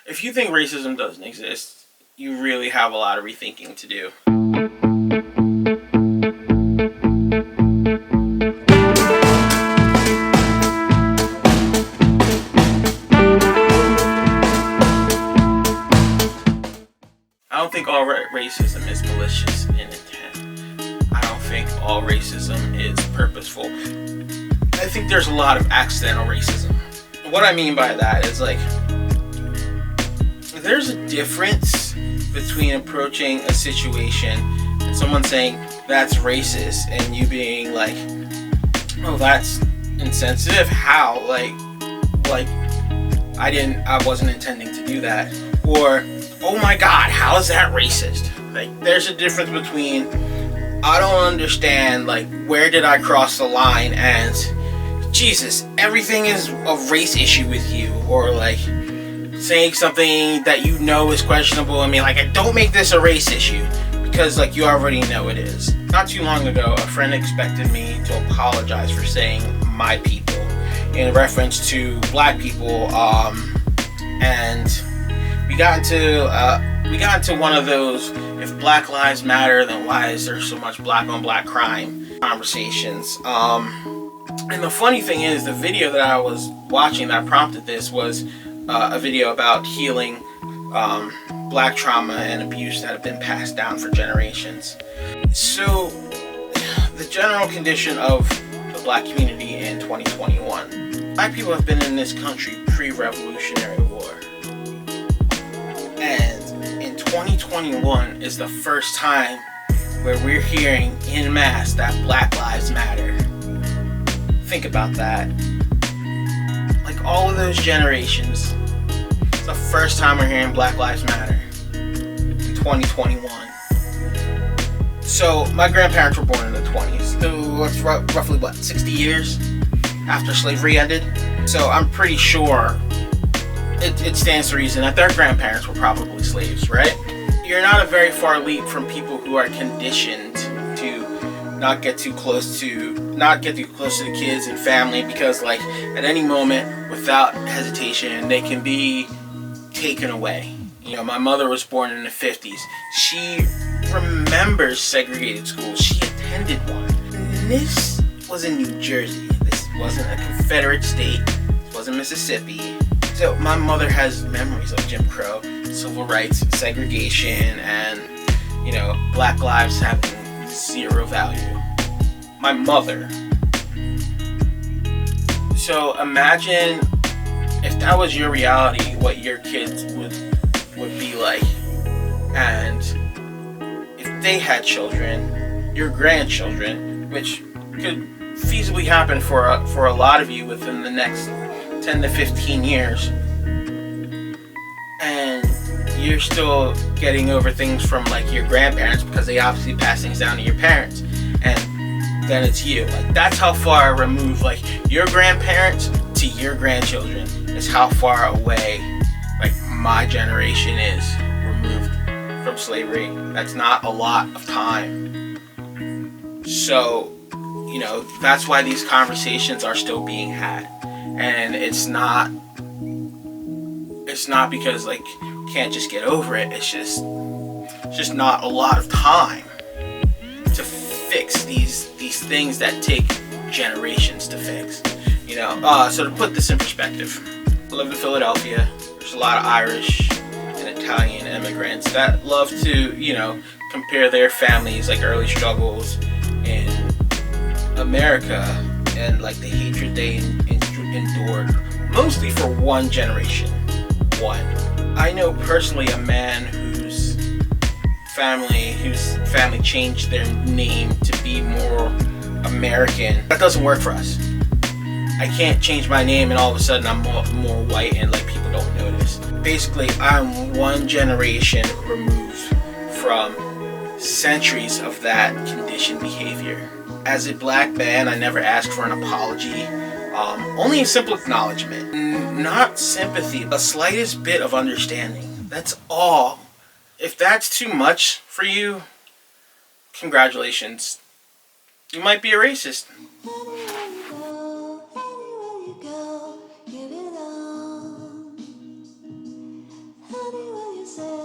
If you think racism doesn't exist, you really have a lot of rethinking to do. I don't think all racism is malicious in intent. I don't think all racism is purposeful. I think there's a lot of accidental racism. What I mean by that is, like, there's a difference between approaching a situation and someone saying that's racist and you being like, oh, that's insensitive. How? Like I wasn't intending to do that. Or, oh my God, how is that racist? Like, there's a difference between, I don't understand, like, where did I cross the line, and Jesus, everything is a race issue with you, or like saying something that you know is questionable. I mean, like, don't make this a race issue because, like, you already know it is. Not too long ago, a friend expected me to apologize for saying my people in reference to black people, and we got into one of those, if Black Lives Matter, then why is there so much black on black crime conversations. And the funny thing is, the video that I was watching that prompted this was a video about healing black trauma and abuse that have been passed down for generations. So, the general condition of the black community in 2021. Black people have been in this country pre-Revolutionary War. And in 2021 is the first time where we're hearing en masse that Black Lives Matter. Think about that. Like, all of those generations, it's the first time we're hearing Black Lives Matter in 2021. So, my grandparents were born in the 20s. So, it's roughly, 60 years after slavery ended? So, I'm pretty sure it stands to reason that their grandparents were probably slaves, right? You're not a very far leap from people who are conditioned to not get too close to the kids and family, because, like, at any moment, without hesitation, they can be taken away. You know, my mother was born in the 50s. She remembers segregated schools. She attended one. And this was in New Jersey. This wasn't a Confederate state. This wasn't Mississippi. So my mother has memories of Jim Crow, civil rights, segregation, and, you know, black lives having zero value. My mother. So imagine if that was your reality, what your kids would be like. And if they had children, your grandchildren, which could feasibly happen for a lot of you within the next 10 to 15 years, and you're still getting over things from, like, your grandparents, because they obviously pass things down to your parents, and then it's you. Like, that's how far removed, like, your grandparents to your grandchildren is how far away, like, my generation is removed from slavery. That's not a lot of time. So, you know, that's why these conversations are still being had. And it's not because, like, you can't just get over it. It's just not a lot of time to fix these things that take generations to fix. You know, so to put this in perspective, I live in Philadelphia. There's a lot of Irish and Italian immigrants that love to, you know, compare their families, like, early struggles in America and, like, the hatred they endured, mostly for one generation. I know personally a man whose family changed their name to be more American. That doesn't work for us. I can't change my name and all of a sudden I'm more white and, like, people don't notice. Basically, I'm one generation removed from centuries of that conditioned behavior. As a black man, I never asked for an apology. Only a simple acknowledgement. Not sympathy, the slightest bit of understanding. That's all. If that's too much for you, congratulations. You might be a racist. Honey, will you say